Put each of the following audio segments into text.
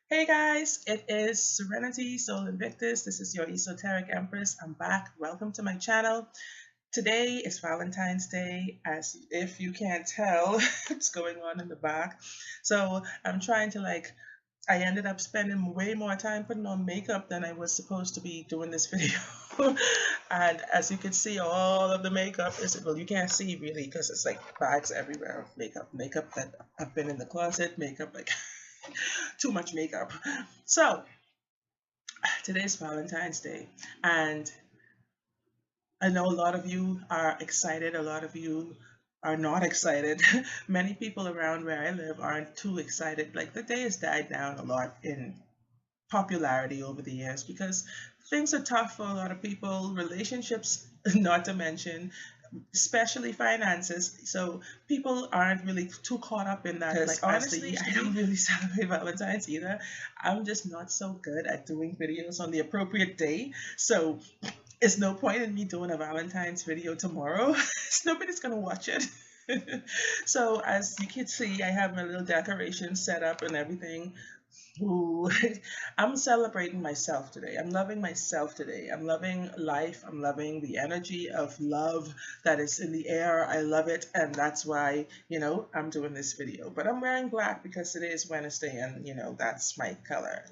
Hey guys, it is Serenity Soul Invictus. This is your Esoteric Empress. I'm back. Welcome to my channel. Today is Valentine's Day, as if you can't tell what's going on in the back. So I'm trying to I ended up spending way more time putting on makeup than I was supposed to be doing this video. And as you can see, all of the makeup is, well, you can't see really because it's like bags everywhere of makeup that have been in the closet, makeup like too much makeup. So today's Valentine's Day, and I know a lot of you are excited, a lot of you are not excited. Many people around where I live aren't too excited. Like the day has died down a lot in popularity over the years because things are tough for a lot of people, relationships, not to mention, especially finances. So people aren't really too caught up in that. Because like, honestly, I don't really celebrate Valentine's either. I'm just not so good at doing videos on the appropriate day. So it's no point in me doing a Valentine's video tomorrow. Nobody's gonna watch it. So as you can see, I have my little decoration set up and everything. Ooh, I'm celebrating myself today. I'm loving myself today. I'm loving life. I'm loving the energy of love that is in the air. I love it. And that's why, I'm doing this video. But I'm wearing black because today is Wednesday and, that's my color.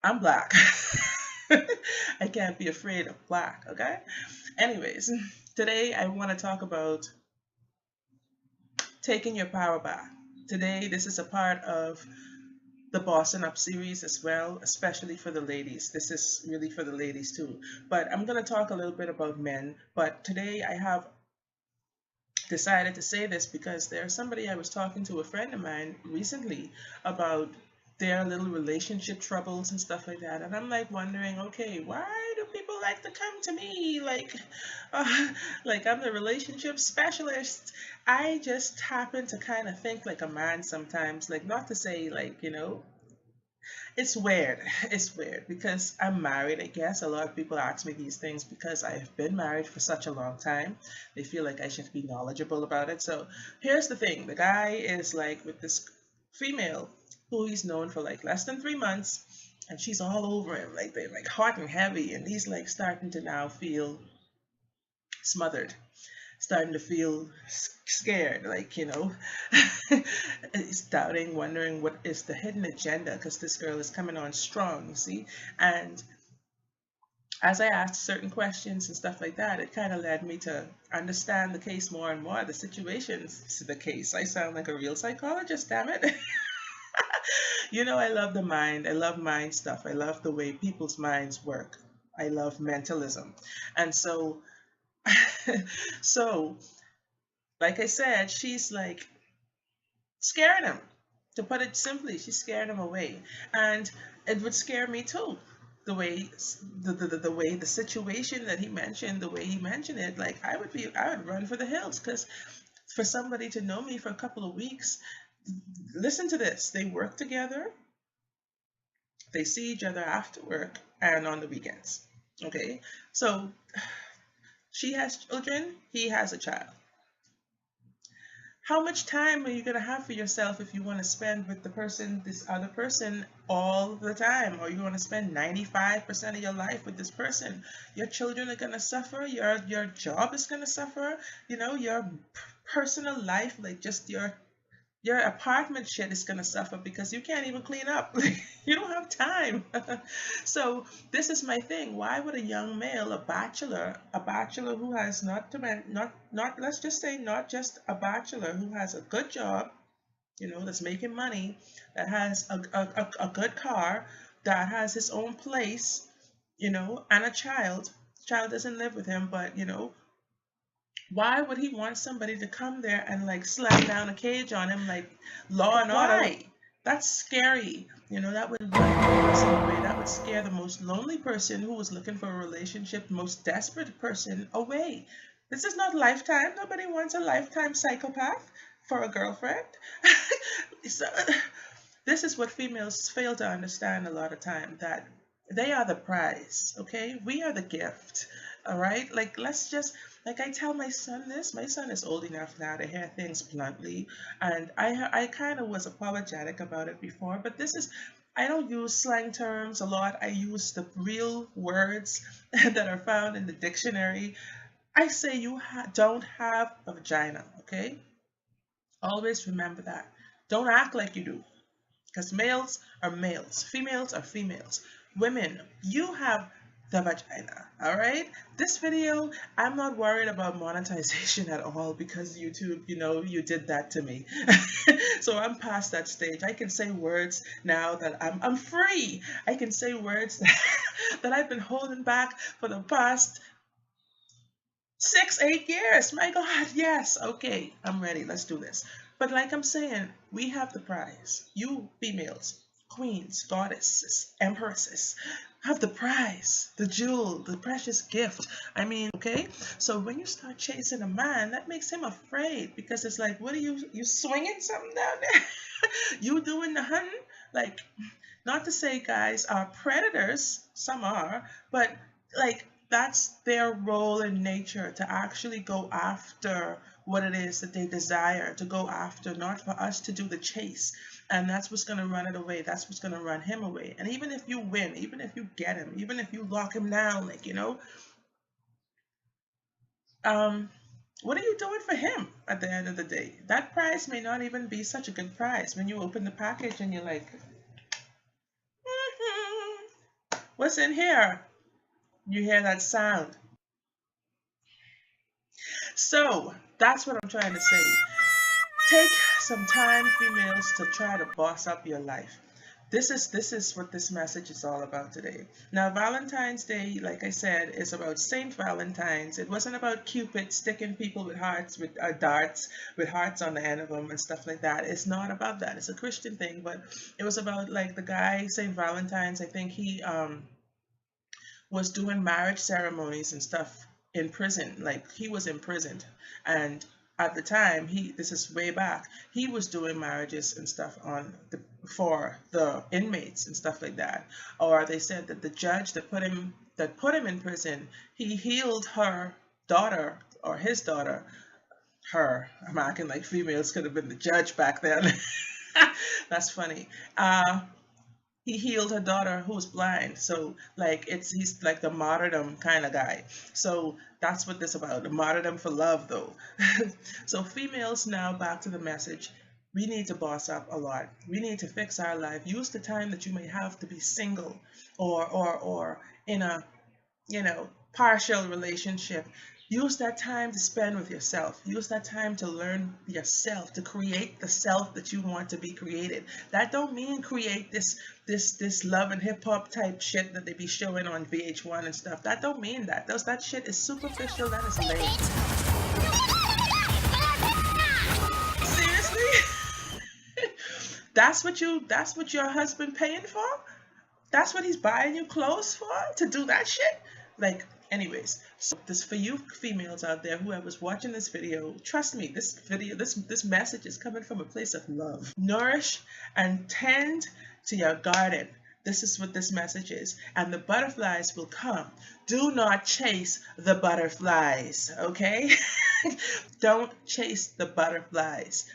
I'm black. I can't be afraid of black, okay? Anyways, today I want to talk about taking your power back. Today, this is a part of the Boston Up series as well, especially for the ladies. This is really for the ladies too. But I'm going to talk a little bit about men. But today I have decided to say this because there's somebody I was talking to, a friend of mine recently, about their little relationship troubles and stuff like that. And I'm like wondering, okay, why do people like to come to me like I'm the relationship specialist? I just happen to kind of think like a man sometimes, like not to say it's weird. It's weird because I'm married. I guess a lot of people ask me these things because I've been married for such a long time. They feel like I should be knowledgeable about it. So here's the thing. The guy is like with this female who he's known for like less than 3 months, and she's all over him, like they're like hot and heavy, and he's like starting to now feel smothered, starting to feel scared, like he's doubting, wondering what is the hidden agenda, because this girl is coming on strong, you see. And as I asked certain questions and stuff like that, it kind of led me to understand the case more and more, the situations, the case. I sound like a real psychologist, damn it. I love the mind. I love mind stuff. I love the way people's minds work. I love mentalism. And so, so, like I said, she's like scaring him. To put it simply, she's scaring him away. And it would scare me too. The way the situation that he mentioned, the way he mentioned it, like I would run for the hills, because for somebody to know me for a couple of weeks, listen to this. They work together. They see each other after work and on the weekends. Okay, so she has children, he has a child. How much time are you going to have for yourself if you want to spend with this other person all the time, or you want to spend 95% of your life with this person? Your children are going to suffer, your job is going to suffer, your personal life, like just your apartment shit is going to suffer because you can't even clean up. You don't have time. So this is my thing. Why would a young male, a bachelor who has not let's just say not just a bachelor, who has a good job, that's making money, that has a good car, that has his own place, and a child doesn't live with him, but why would he want somebody to come there and like slap down a cage on him like Law and Order? That's scary. That would run a person away. That would scare the most lonely person who was looking for a relationship, the most desperate person away. This is not Lifetime. Nobody wants a Lifetime psychopath for a girlfriend. So, this is what females fail to understand a lot of time, that they are the prize, okay? We are the gift, all right? Like, let's just Like I tell my son this. My son is old enough now to hear things bluntly, and I kind of was apologetic about it before, but this is. I don't use slang terms a lot. I use the real words that are found in the dictionary. I say you don't have a vagina, okay? Always remember that. Don't act like you do, because males are males, females are females. Women, you have the vagina, all right? This video, I'm not worried about monetization at all because YouTube, you did that to me. So I'm past that stage. I can say words now that I'm free. I can say words that I've been holding back for the past 6, 8 years. My God, yes. Okay, I'm ready. Let's do this. But like I'm saying, we have the prize. You females, queens, goddesses, empresses, have the prize, the jewel, the precious gift. I mean, okay? So when you start chasing a man, that makes him afraid because it's like, what are you swinging something down there? You doing the hunting? Like, not to say guys are predators, some are, but like that's their role in nature to actually go after what it is that they desire to go after, not for us to do the chase. And that's what's going to run it away. That's what's going to run him away. And even if you win, even if you get him, even if you lock him down, like, what are you doing for him at the end of the day? That prize may not even be such a good prize when you open the package and you're like, what's in here? You hear that sound. So that's what I'm trying to say. Take some time, females, to try to boss up your life. This is what this message is all about today. Now, Valentine's Day, like I said, is about Saint Valentine's. It wasn't about Cupid sticking people with hearts, with darts, with hearts on the end of them and stuff like that. It's not about that. It's a Christian thing, but it was about like the guy Saint Valentine's. I think he was doing marriage ceremonies and stuff in prison. Like he was imprisoned, and at the time, this is way back, he was doing marriages and stuff for the inmates and stuff like that. Or they said that the judge that put him in prison, he healed her daughter or his daughter. I'm acting like females could have been the judge back then. That's funny. He healed her daughter who was blind. So like he's like the martyrdom kind of guy. So that's what this about, the martyrdom for love though. So females, now back to the message. We need to boss up a lot. We need to fix our life. Use the time that you may have to be single or in a partial relationship. Use that time to spend with yourself. Use that time to learn yourself, to create the self that you want to be created. That don't mean create this love and hip hop type shit that they be showing on VH1 and stuff. That don't mean that. That shit is superficial. That is lame. Seriously? That's what your husband paying for? That's what he's buying you clothes for? To do that shit? Like, anyways, so this for you females out there, whoever's watching this video, trust me, this message is coming from a place of love. Nourish and tend to your garden. This is what this message is. And the butterflies will come. Do not chase the butterflies, okay? Don't chase the butterflies.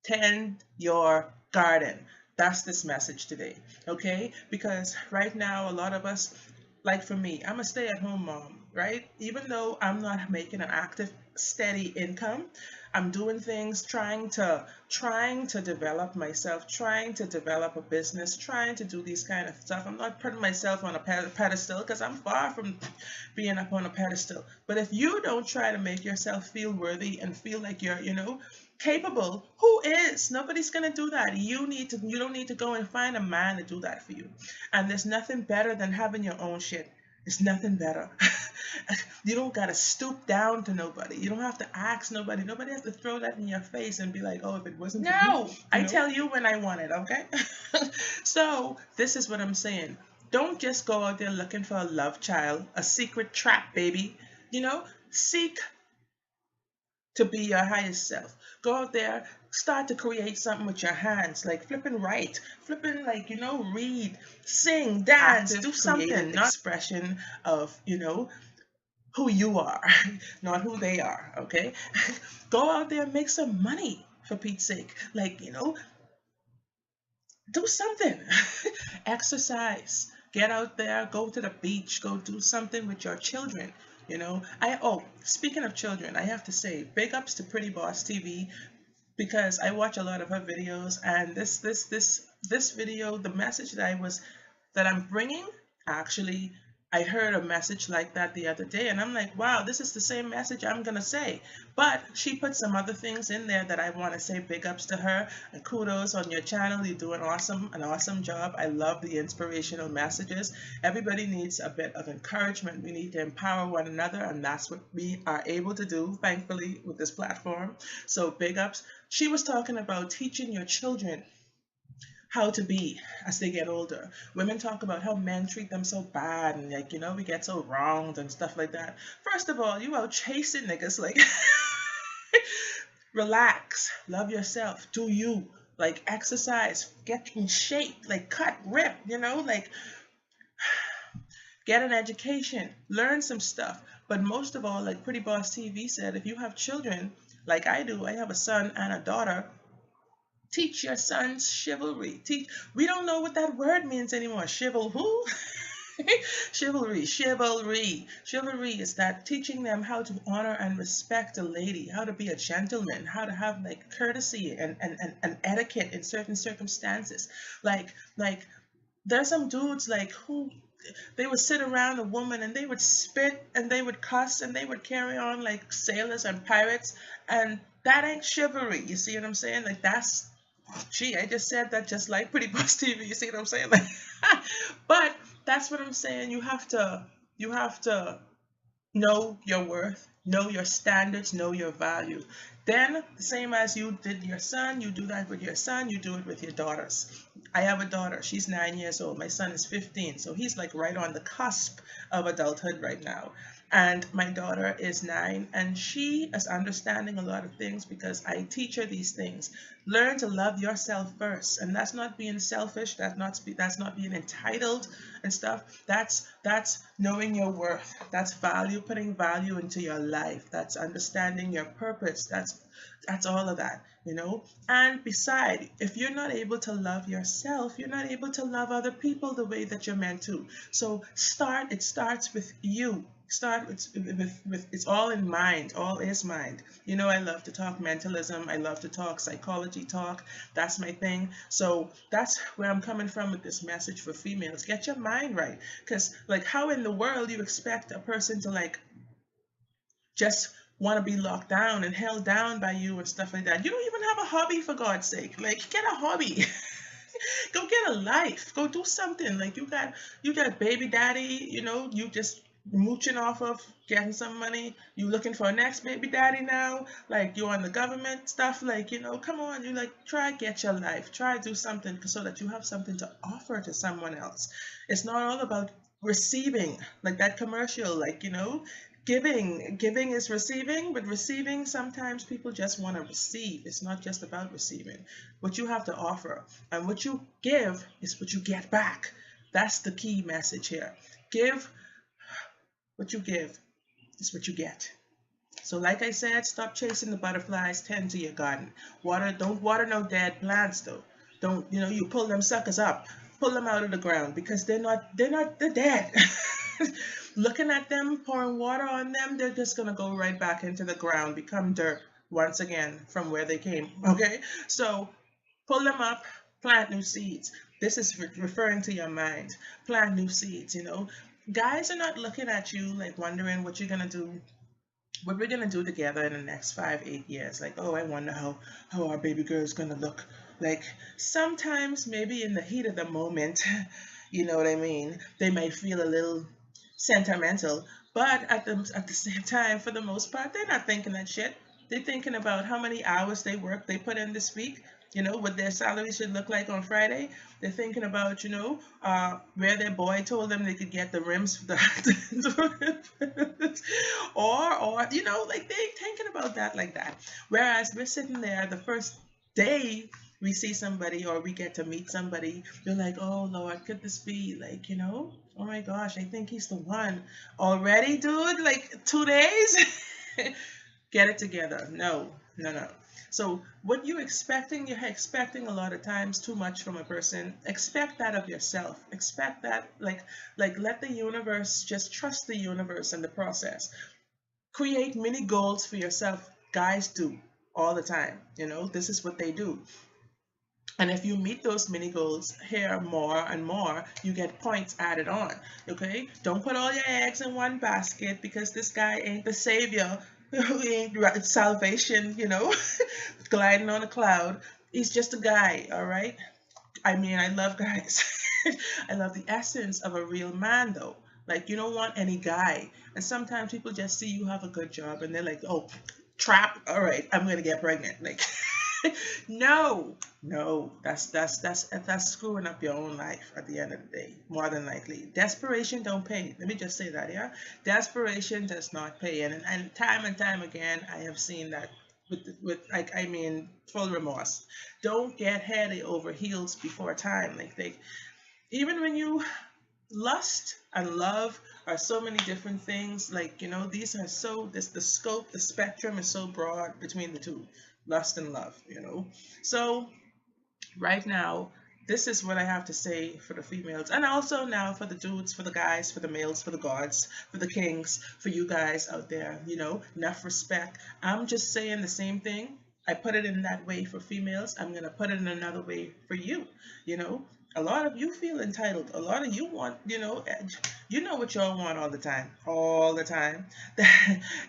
Tend your garden. That's this message today, okay? Because right now, a lot of us, like for me, I'm a stay-at-home mom, right? Even though I'm not making an active, steady income, I'm doing things, trying to develop myself, trying to develop a business, trying to do these kind of stuff. I'm not putting myself on a pedestal because I'm far from being up on a pedestal. But if you don't try to make yourself feel worthy and feel like you're, capable, who is? Nobody's gonna do that. You don't need to go and find a man to do that for you. And there's nothing better than having your own shit. It's nothing better. You don't gotta stoop down to nobody. You don't have to ask nobody. Nobody has to throw that in your face and be like, oh, if it wasn't for you. I tell you when I want it, okay? So this is what I'm saying. Don't just go out there looking for a love child, a secret trap, baby. Seek to be your highest self. Go out there, start to create something with your hands, like flipping write, flipping read, sing, dance, do something. Not expression of, who you are, not who they are, okay? Go out there and make some money for Pete's sake. Like, do something. Exercise. Get out there, go to the beach, go do something with your children. Speaking of children, I have to say, big ups to Pretty Boss TV, because I watch a lot of her videos, and this video, the message that I'm bringing, actually, I heard a message like that the other day, and I'm like, wow, this is the same message I'm gonna say. But she put some other things in there that I want to say big ups to her, and kudos on your channel. You do an awesome job. I love the inspirational messages. Everybody needs a bit of encouragement. We need to empower one another, and that's what we are able to do, thankfully, with this platform. So big ups. She was talking about teaching your children how to be as they get older. Women talk about how men treat them so bad, and like, we get so wronged and stuff like that. First of all, you out chasing niggas, like relax, love yourself, do you, like exercise, get in shape, like cut, rip, like get an education, learn some stuff. But most of all, like Pretty Boss TV said, if you have children, like I do, I have a son and a daughter, teach your sons chivalry. We don't know what that word means anymore. Who? Chivalry. Chivalry is that teaching them how to honor and respect a lady, how to be a gentleman, how to have like courtesy and etiquette in certain circumstances. Like there's some dudes like who they would sit around a woman and they would spit and they would cuss and they would carry on like sailors and pirates, and that ain't chivalry. You see what I'm saying? Like I just said that just like Pretty Boss TV. You see what I'm saying? Like, but that's what I'm saying. You have to know your worth, know your standards, know your value. Then, the same as you did your son, you do that with your son, you do it with your daughters. I have a daughter. She's 9 years old. My son is 15. So he's like right on the cusp of adulthood right now. And my daughter is 9, and she is understanding a lot of things because I teach her these things. Learn to love yourself first, and that's not being selfish. That's not being entitled and stuff. That's knowing your worth. That's putting value into your life. That's understanding your purpose. That's all of that, And beside, if you're not able to love yourself, you're not able to love other people the way that you're meant to. So it starts with you. Start with it's all in mind. All is mind. I love to talk mentalism. I love to talk psychology talk. That's my thing. So that's where I'm coming from with this message for females. Get your mind right. Because like, how in the world you expect a person to like just want to be locked down and held down by you and stuff like that? You don't even have a hobby, for God's sake. Like, get a hobby. Go get a life. Go do something. Like, you got baby daddy, you just mooching off of getting some money. You looking for a next baby daddy now. Like, you on the government stuff. Like, come on. You like, try get your life. Try do something so that you have something to offer to someone else. It's not all about receiving, like that commercial, like, giving is receiving, but receiving, sometimes people just want to receive. It's not just about receiving. What you have to offer and what you give is what you get back. That's the key message here. What you give is what you get. So like I said, stop chasing the butterflies, tend to your garden. Don't water no dead plants though. Don't, you pull them suckers up, pull them out of the ground, because they're dead. Looking at them, pouring water on them, they're just gonna go right back into the ground, become dirt once again from where they came. Okay, so pull them up, plant new seeds. This is referring to your mind. Plant new seeds. Guys are not looking at you like wondering what you're gonna do, what we're gonna do together in the next 5-8 years. Like, oh, I wonder how our baby girl is gonna look. Like, sometimes maybe in the heat of the moment, you know what I mean, they might feel a little sentimental, but at the same time, for the most part, they're not thinking that shit. They're thinking about how many hours they put in this week, what their salary should look like on Friday. They're thinking about, where their boy told them they could get the rims for or like, they thinking about that like that. Whereas we're sitting there the first day we see somebody or we get to meet somebody, you're like, oh Lord, could this be like, oh my gosh, I think he's the one. Already, dude? Like 2 days? Get it together. No, no, no. So what you're expecting a lot of times too much from a person. Expect that of yourself. Expect that, like let the universe, just trust the universe in the process. Create mini goals for yourself. Guys do all the time. This is what they do. And if you meet those mini goals here more and more, you get points added on. Okay? Don't put all your eggs in one basket, because this guy ain't the savior. He ain't salvation, gliding on a cloud. He's just a guy, all right? I mean, I love guys. I love the essence of a real man, though. Like, you don't want any guy. And sometimes people just see you have a good job and they're like, oh, trap, all right, I'm gonna get pregnant. Like, no, that's screwing up your own life at the end of the day, more than likely. Desperation don't pay. Let me just say that, yeah? Desperation does not pay. And time again, I have seen that with like, I mean, full remorse. Don't get head over heels before time. Like, even when you lust and love are so many different things. Like, these are the scope, the spectrum is so broad between the two, lust and love. So right now, this is what I have to say for the females, and also now for the dudes, for the guys, for the males, for the gods, for the kings, for you guys out there. Enough respect. I'm just saying the same thing. I put it in that way for females. I'm gonna put it in another way for you. A lot of you feel entitled. A lot of you want, edge. You know what y'all want all the time. All the time.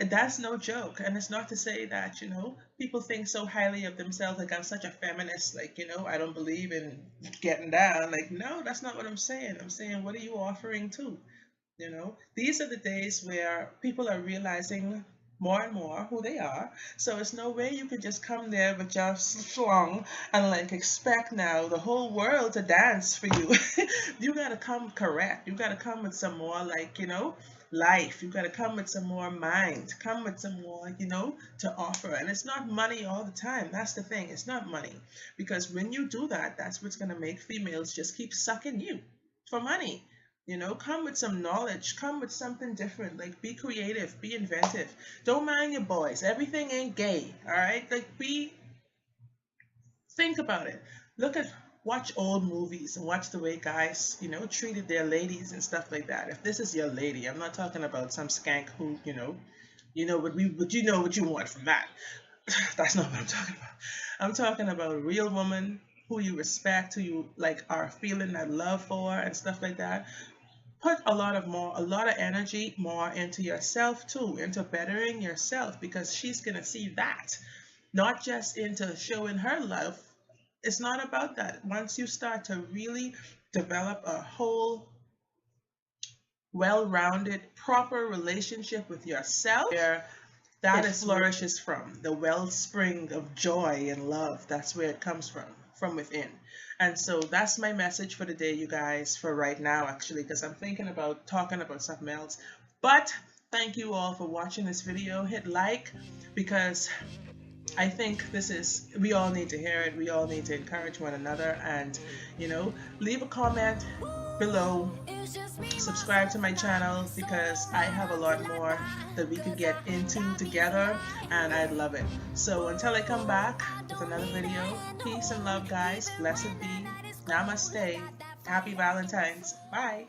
That's no joke. And it's not to say that, people think so highly of themselves. Like, I'm such a feminist. Like, I don't believe in getting down. Like, no, that's not what I'm saying. I'm saying, what are you offering too? These are the days where people are realizing more and more who they are. So it's no way you could just come there with your slung and like expect now the whole world to dance for you. You gotta come correct. You gotta come with some more, like, life. You gotta come with some more mind. Come with some more, to offer. And it's not money all the time. That's the thing. It's not money. Because when you do that, that's what's gonna make females just keep sucking you for money. Come with some knowledge, come with something different. Like, be creative, be inventive. Don't mind your boys. Everything ain't gay, all right? Like, think about it. Watch old movies and watch the way guys, treated their ladies and stuff like that. If this is your lady, I'm not talking about some skank who, what you want from that. That's not what I'm talking about. I'm talking about a real woman who you respect, who you like are feeling that love for and stuff like that. Put a lot of energy more into yourself too, into bettering yourself, because she's gonna see that, not just into showing her love. It's not about that. Once you start to really develop a whole well-rounded, proper relationship with yourself, where that is flourishes from the wellspring of joy and love. That's where it comes from within. And so that's my message for the day, you guys, for right now, actually, because I'm thinking about talking about something else. But thank you all for watching this video. Hit like, because I think we all need to hear it. We all need to encourage one another, and, leave a comment below. Subscribe to my channel, because I have a lot more that we could get into together, and I'd love it. So until I come back with another video, peace and love, guys. Blessed be. Namaste. Happy Valentine's. Bye.